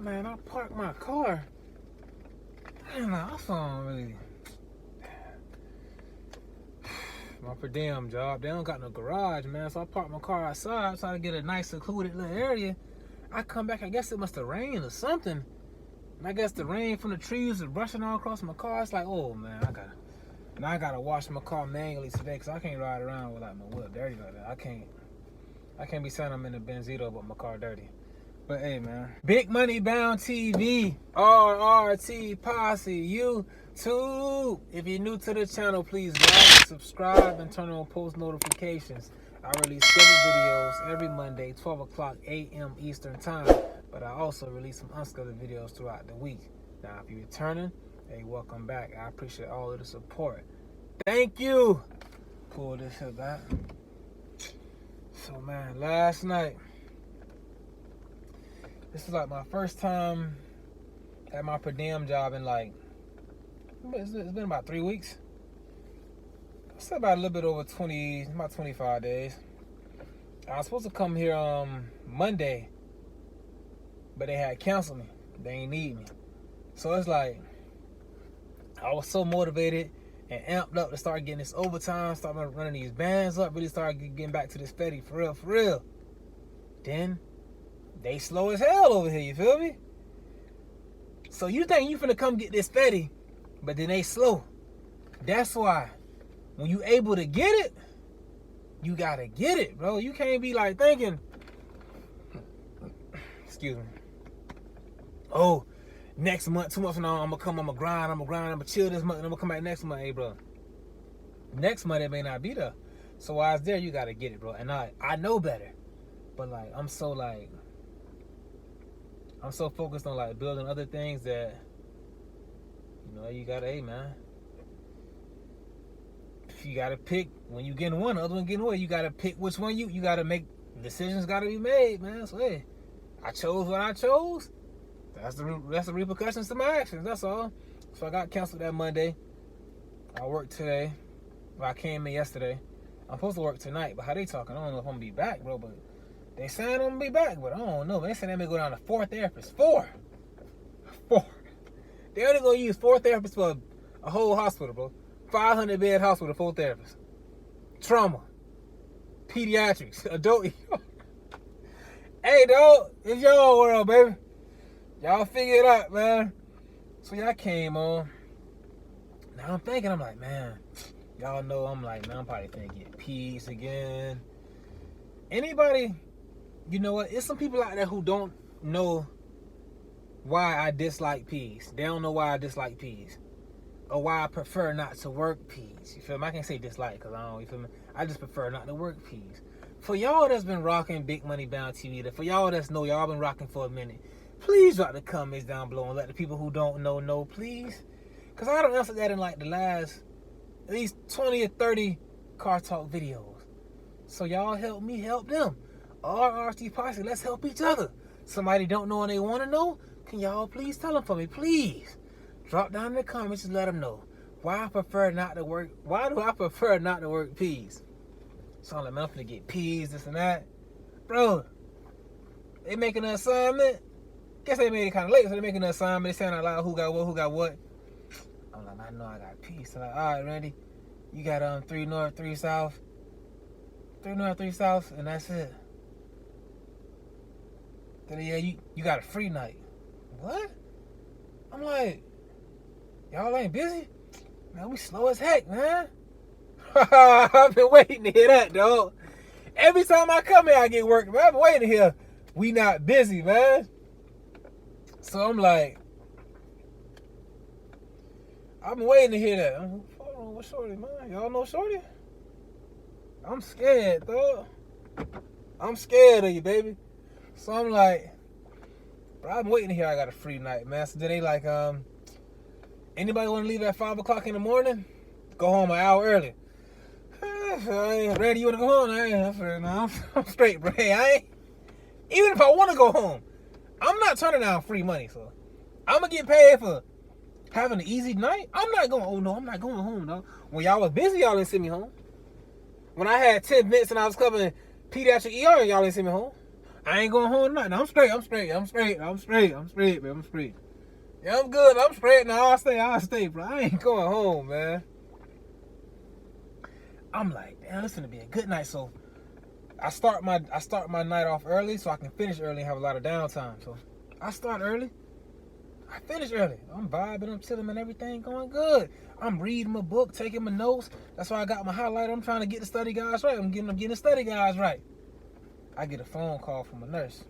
man, I parked my car. Man, I saw really. My per diem job, they don't got no garage, man. So I parked my car outside, trying to get a nice secluded little area. I come back, I guess it must have rained or something. And I guess the rain from the trees was rushing all across my car. It's like, oh man, I gotta wash my car manually today because I can't ride around with like my whip dirty like that. I can't be saying I'm in the Benzito but my car dirty. But hey man, Big Money Bound TV, RRT Posse, YouTube. If you're new to the channel, please like, subscribe, and turn on post notifications. I release scheduled videos every Monday, 12 o'clock a.m. Eastern Time. But I also release some unscheduled videos throughout the week. Now, if you're returning, hey, welcome back. I appreciate all of the support. Thank you. Pull this shit back. So, man, last night, this is like my first time at my per diem job in like, it's been about 3 weeks. It's about a little bit over 25 days. I was supposed to come here Monday, but they had canceled me. They ain't need me. So it's like, I was so motivated and amped up to start getting this overtime, start running these bands up, really start getting back to this steady, for real. Then, they slow as hell over here, you feel me? So you think you finna come get this steady, but then they slow. That's why, when you able to get it, you gotta get it, bro. You can't be like thinking, excuse me, oh, next month, 2 months from now, I'm gonna grind, I'm gonna chill this month, and I'm gonna come back next month. Hey, bro, next month it may not be there. So while it's there, you gotta get it, bro. And I know better, but like I'm so focused on like building other things that, you know, you gotta, hey man, you gotta pick when you getting one, the other one getting away. You gotta pick which one you gotta make. Decisions gotta be made, man. So hey, I chose what I chose. That's the repercussions to my actions. That's all. So I got canceled that Monday. I worked today. Well, I came in yesterday. I'm supposed to work tonight, but how they talking? I don't know if I'm gonna be back, bro. But they saying I'm gonna be back, but I don't know. They saying they may go down to 4 therapists. 4. They only gonna use 4 therapists for a whole hospital, bro. 500 bed hospital, 4 therapists. Trauma, pediatrics, adult. Hey, dog, it's your world, baby. Y'all figure it out, man. So y'all came on. Now I'm thinking, I'm like, man, y'all know I'm like, man, I'm probably finna get peas again. Anybody, you know what? It's some people out there who don't know why I dislike peas. They don't know why I dislike peas. Or why I prefer not to work peas. You feel me? I can't say dislike because I don't, you feel me? I just prefer not to work peas. For y'all that's been rocking Big Money Bound TV, for y'all that's know y'all been rocking for a minute, please drop the comments down below and let the people who don't know, please. Because I don't answer that in like the last at least 20 or 30 car talk videos. So y'all help me help them. RRT Posse, let's help each other. Somebody don't know and they want to know, can y'all please tell them for me, please? Drop down in the comments and let them know why do I prefer not to work peas. So I'm like, man, I'm finna get peas, this and that. Bro, they making an assignment. Guess they made it kind of late, so they making an assignment. They saying out loud who got what. I'm like, I know I got peas. So like, all right, Randy, you got 3 North, 3 South. 3 North, 3 South, and that's it. Then yeah, you got a free night. What? I'm like, y'all ain't busy? Man, we slow as heck, man. I've been waiting to hear that, dog. Every time I come here, I get work, man. I've been waiting to hear we not busy, man. So I'm like, I've been waiting to hear that. Hold on, what's Shorty, man? Y'all know Shorty? I'm scared, dog. I'm scared of you, baby. So I'm like, bro, I've been waiting to hear I got a free night, man. So then they like, anybody want to leave at 5 o'clock in the morning? Go home an hour early. Randy, you want to go home? I'm straight, bro. Hey, I ain't. Even if I want to go home, I'm not turning down free money. So I'm going to get paid for having an easy night. I'm not going home, though. When y'all was busy, y'all didn't send me home. When I had 10 minutes and I was covering pediatric ER, y'all didn't send me home. I ain't going home tonight. No, I'm straight, man. I'm straight. Yeah, I'm good. I'm straight now. I'll stay, bro. I ain't going home, man. I'm like, damn, this is gonna be a good night. So I start my night off early so I can finish early and have a lot of downtime. So I start early. I finish early. I'm vibing, I'm chilling, and everything going good. I'm reading my book, taking my notes. That's why I got my highlighter. I'm trying to get the study guides right. I'm getting the study guides right. I get a phone call from a nurse.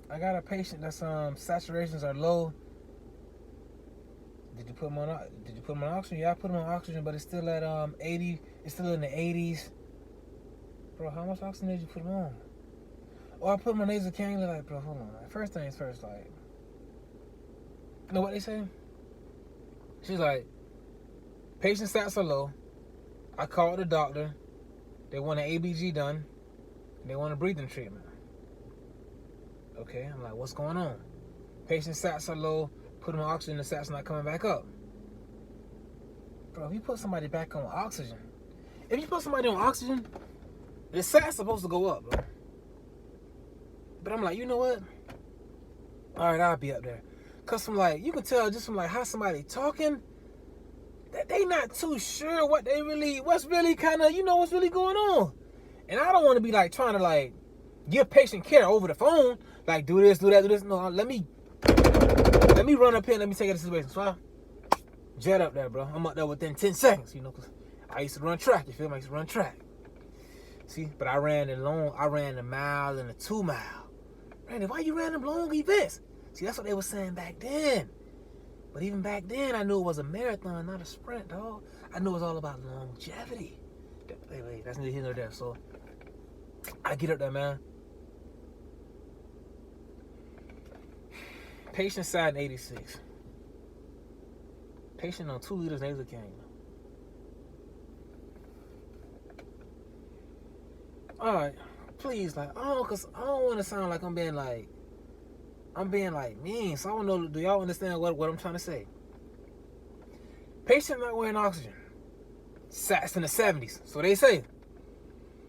I got a patient that's saturations are low. Did you put him on oxygen? Yeah, I put him on oxygen, but it's still at 80. It's still in the 80s. Bro, how much oxygen did you put him on? Oh, I put him on nasal cannula. Like, bro, hold on. Like, first things first, like, you know what they say? She's like, patient stats are low. I called the doctor. They want an ABG done. They want a breathing treatment. Okay, I'm like, what's going on? Patient stats are low. Put him on oxygen. The stats not coming back up. Bro, if you put somebody back on oxygen, the stats supposed to go up, bro. But I'm like, you know what? All right, I'll be up there. Cause I'm like, you can tell just from like how somebody talking that they not too sure what's really what's really going on. And I don't want to be like trying to like give patient care over the phone. Like do this, do that, do this. No, let me run up here and let me take it to the situation. So I jet up there, bro. I'm up there within 10 seconds, you know, cause I used to run track, you feel me? I used to run track. See, but I ran the mile and the 2 mile. Randy, why you ran them long events? See, that's what they were saying back then. But even back then, I knew it was a marathon, not a sprint, dog. I knew it was all about longevity. Wait, that's neither here nor there. So I get up there, man. Patient side 86. Patient on 2 liters nasal cannula. All right, please, like, cause I don't want to sound like I'm being like mean. So I don't know. Do y'all understand what I'm trying to say? Patient not wearing oxygen. Sats in the 70s. So they say,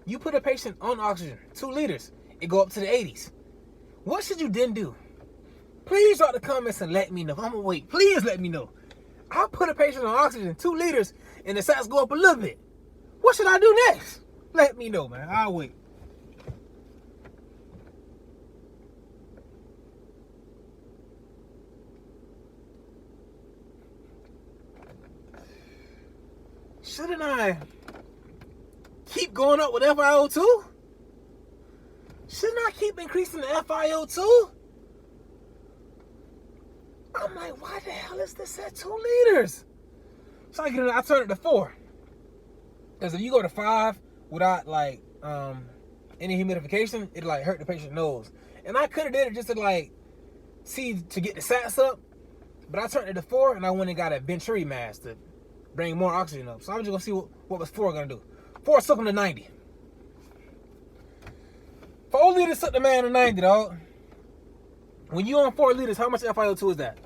you put a patient on oxygen, 2 liters, it go up to the 80s. What should you then do? Please drop the comments and let me know. I'm gonna wait. Please let me know. I'll put a patient on oxygen, 2 liters, and the sats go up a little bit. What should I do next? Let me know, man. I'll wait. Shouldn't I keep going up with FiO2? Shouldn't I keep increasing the FiO2? I'm like, why the hell is this at 2 liters? So I turn it to 4. Because if you go to 5 without like any humidification, it'll like hurt the patient's nose. And I could have did it just to like to get the sats up, but I turned it to 4 and I went and got a Venturi mask to bring more oxygen up. So I'm just gonna see what was 4 gonna do. 4 took him to 90. 4 liters took the man to 90, dog. When you on 4 liters, how much FiO2 is that?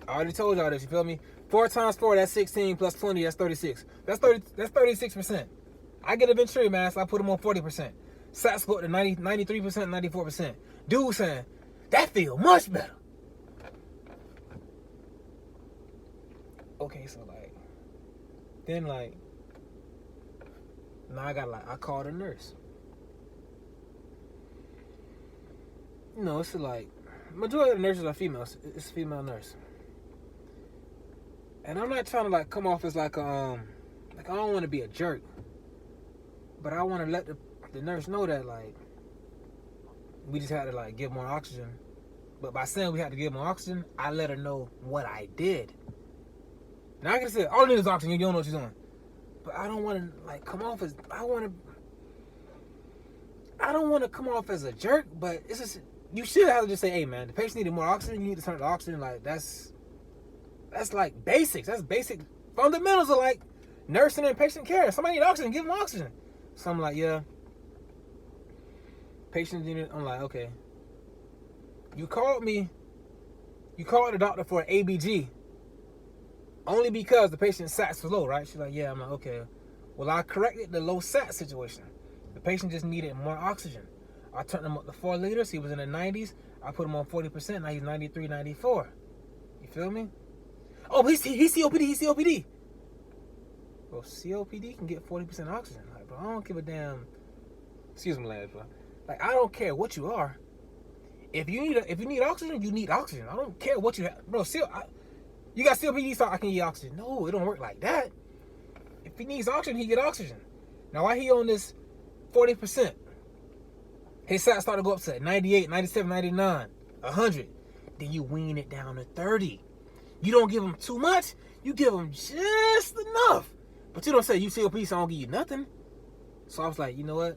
I already told y'all this, you feel me? 4 times 4, that's 16, plus 20, that's 36. That's 36%. I get a Venturi mask, I put them on 40%. Sats go up to 90, 93%, 94%. Dude saying, that feel much better. Okay, so like, then like, now I called a nurse. You know, it's like, majority of the nurses are females. It's a female nurse. And I'm not trying to like come off as like I don't want to be a jerk, but I want to let the nurse know that like we just had to like give more oxygen. But by saying we had to give more oxygen, I let her know what I did. Now I can say all I need is oxygen. You don't know what she's doing. But I don't want to like come off as I don't want to come off as a jerk. But it's just you should have to just say, hey man, the patient needed more oxygen. You need to turn the oxygen. Like that's like basics. That's basic fundamentals of like nursing and patient care. Somebody need oxygen, give them oxygen. So I'm like, yeah. Patient unit, I'm like, okay. You called the doctor for an ABG only because the patient's sats was low, right? She's like, yeah. I'm like, okay. Well, I corrected the low sat situation. The patient just needed more oxygen. I turned him up to 4 liters. He was in the 90s. I put him on 40%. Now he's 93, 94. You feel me? Oh, he's COPD. He's COPD. Bro, COPD can get 40% oxygen. Like, bro, I don't give a damn. Excuse me, lads, bro. Like, I don't care what you are. If you need oxygen, you need oxygen. I don't care what you have, bro. You got COPD, so I can get oxygen. No, it don't work like that. If he needs oxygen, he get oxygen. Now, why he on this 40%? His sat start to go up to 98, 97, 99, 100. Then you wean it down to 30. You don't give him too much. You give him just enough. But you don't say you COPD, so I don't give you nothing. So I was like, you know what?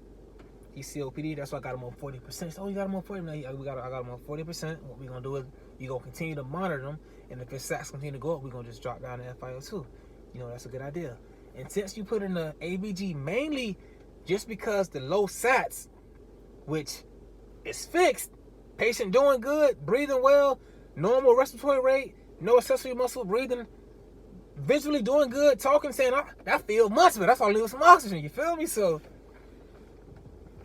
He's COPD. That's why I got him on 40%. So, you got him on 40%. I got him on 40%. What we're going to do is we're going to continue to monitor them. And if his sats continue to go up, we're going to just drop down to FiO2. You know, that's a good idea. And since you put in the ABG mainly just because the low sats, which is fixed, patient doing good, breathing well, normal respiratory rate, no accessory muscle breathing, visually doing good, talking, saying, I feel much better. That's all I need with some oxygen. You feel me? So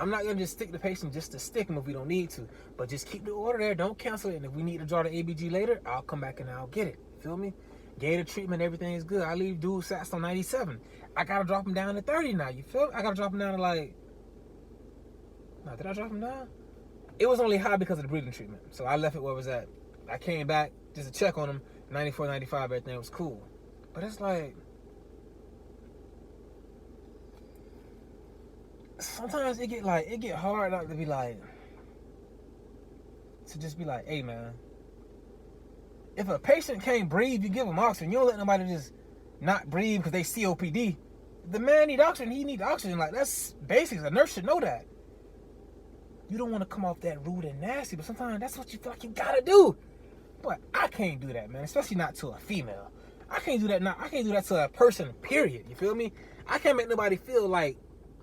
I'm not going to just stick the patient just to stick him if we don't need to. But just keep the order there. Don't cancel it. And if we need to draw the ABG later, I'll come back and I'll get it. You feel me? Gator treatment, everything is good. I leave dude sats on 97. I got to drop him down to 30 now. You feel me? I got to drop him down to like... No, did I drop him down? It was only high because of the breathing treatment. So I left it where it was at. I came back just to check on him. 94, 95, everything was cool. But it's like... Sometimes it get hard not to be like... To just be like, hey, man. If a patient can't breathe, you give them oxygen. You don't let nobody just not breathe because they COPD. The man need oxygen. He need oxygen. Like, that's basics. A nurse should know that. You don't want to come off that rude and nasty, but sometimes that's what you fucking gotta do. But I can't do that, man. Especially not to a female. I can't do that now. I can't do that to a person, period. You feel me? I can't make nobody feel like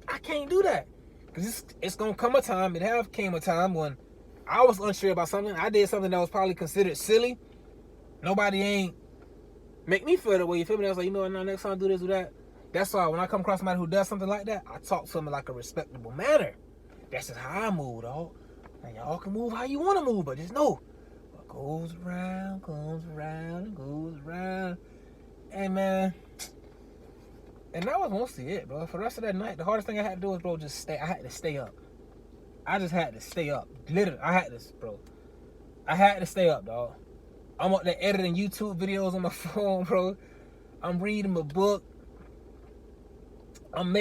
I can't do that. Because it's going to come a time, it have came a time when I was unsure about something. I did something that was probably considered silly. Nobody ain't make me feel that way. You feel me? I was like, you know what, now next time I do this, do that. That's why when I come across somebody who does something like that, I talk to them in like a respectable manner. That's just how I move, dog. And y'all can move how you want to move, but just know what goes around, comes around, and goes around. Hey, man. And that was mostly it, bro. For the rest of that night, the hardest thing I had to do was, bro, just stay. I had to stay up. I just had to stay up. Literally, I had to, bro. I had to stay up, dog. I'm up there editing YouTube videos on my phone, bro. I'm reading my book. I'm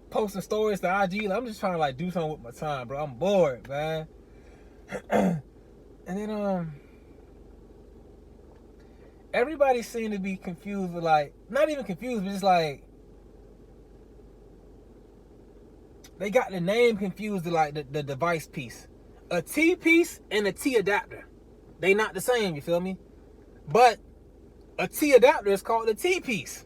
posting stories to IG. I'm just trying to like do something with my time, bro. I'm bored, man. And then everybody seemed to be confused with like, not even confused, but just like they got the name confused to like the device piece. A T piece and a T adapter. They not the same, you feel me? But a T adapter is called a T piece.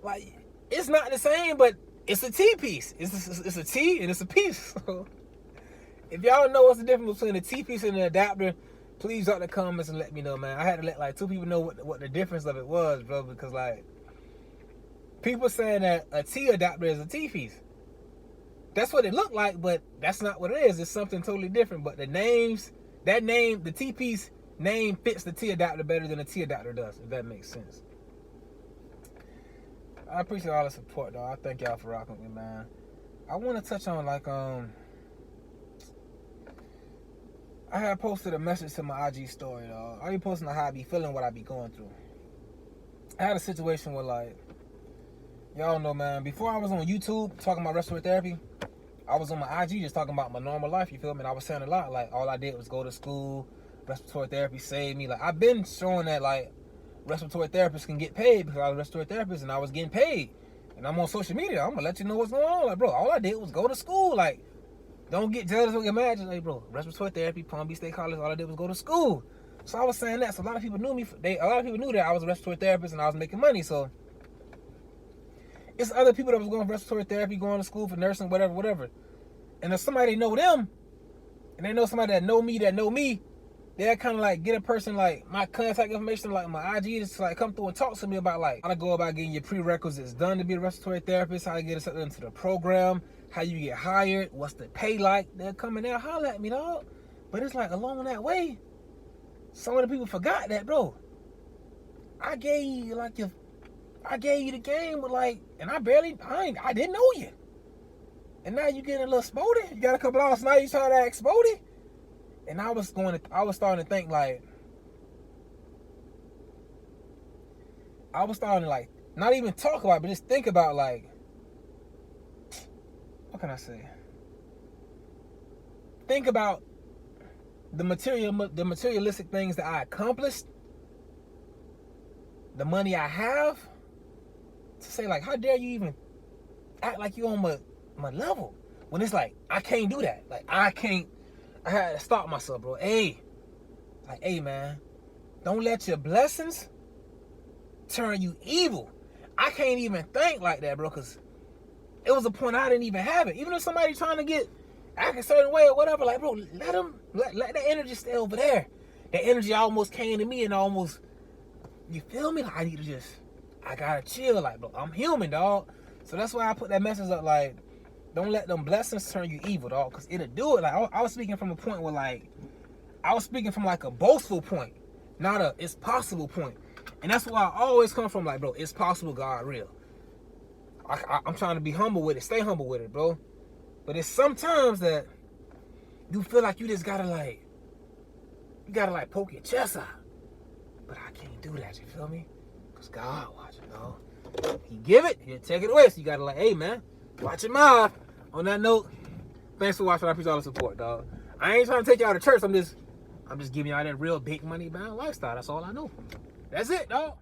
Like, it's not the same, but it's a T piece. It's a T and it's a piece. So, if y'all know what's the difference between a T piece and an adapter, please drop the comments and let me know, man. I had to let like 2 people know what the difference of it was, bro, because like people saying that a T adapter is a T piece. That's what it looked like, but that's not what it is. It's something totally different. But the names, that name, the T piece name fits the T adapter better than the T adapter does, if that makes sense. I appreciate all the support, though. I thank y'all for rocking with me, man. I want to touch on, like, I had posted a message to my IG story, though. I be posting how I be feeling, what I be going through. I had a situation where, like, y'all know, man, before I was on YouTube talking about respiratory therapy, I was on my IG just talking about my normal life, you feel me? And I was saying a lot, like, all I did was go to school, respiratory therapy saved me. Like, I've been showing that, like, respiratory therapists can get paid because I was a respiratory therapist and I was getting paid. And I'm on social media. I'm going to let you know what's going on. Like, bro, all I did was go to school. Like, don't get jealous, don't get mad. Just like, bro, respiratory therapy, Palm Beach State College, all I did was go to school. So I was saying that. So a lot of people knew me. A lot of people knew that I was a respiratory therapist and I was making money. So it's other people that was going for respiratory therapy, going to school for nursing, whatever. And if somebody know them, and they know somebody that know me, they'll kind of like get a person like my contact information, like my IG, just like come through and talk to me about like how to go about getting your prerequisites done to be a respiratory therapist, how to get accepted into the program, how you get hired, what's the pay like. They'll come in there, holler at me, dog. But it's like along that way, some of the people forgot that, bro. I gave you the game with like, and I didn't know you. And now you getting a little spotty. You got a couple hours, now you trying to act spotty. And I was starting to think like, not even talk about it, but just think about like, what can I say? Think about the materialistic things that I accomplished, the money I have, to say like, how dare you even act like you on my level, when it's like, I can't do that. Like, I had to stop myself, bro. Hey, man, don't let your blessings turn you evil. I can't even think like that, bro, because it was a point I didn't even have it. Even if somebody trying to act a certain way or whatever, like, bro, let that energy stay over there. That energy almost came to me and almost, you feel me? Like, I gotta chill, like, bro, I'm human, dog. So that's why I put that message up, like, don't let them blessings turn you evil, dog, because it'll do it. Like, I was speaking from a point where, like, I was speaking from, like, a boastful point, not a it's possible point. And that's why I always come from, like, bro, it's possible, God real. I'm trying to be humble with it, stay humble with it, bro. But it's sometimes that you feel like you just gotta, like, poke your chest out. But I can't do that, you feel me? Because God watching, dog. He give it, he'll take it away. So you gotta, like, hey, man, watch your mouth. On that note, thanks for watching. I appreciate all the support, dog. I ain't trying to take y'all to church. I'm just giving y'all that real big money bound lifestyle. That's all I know. That's it, dog.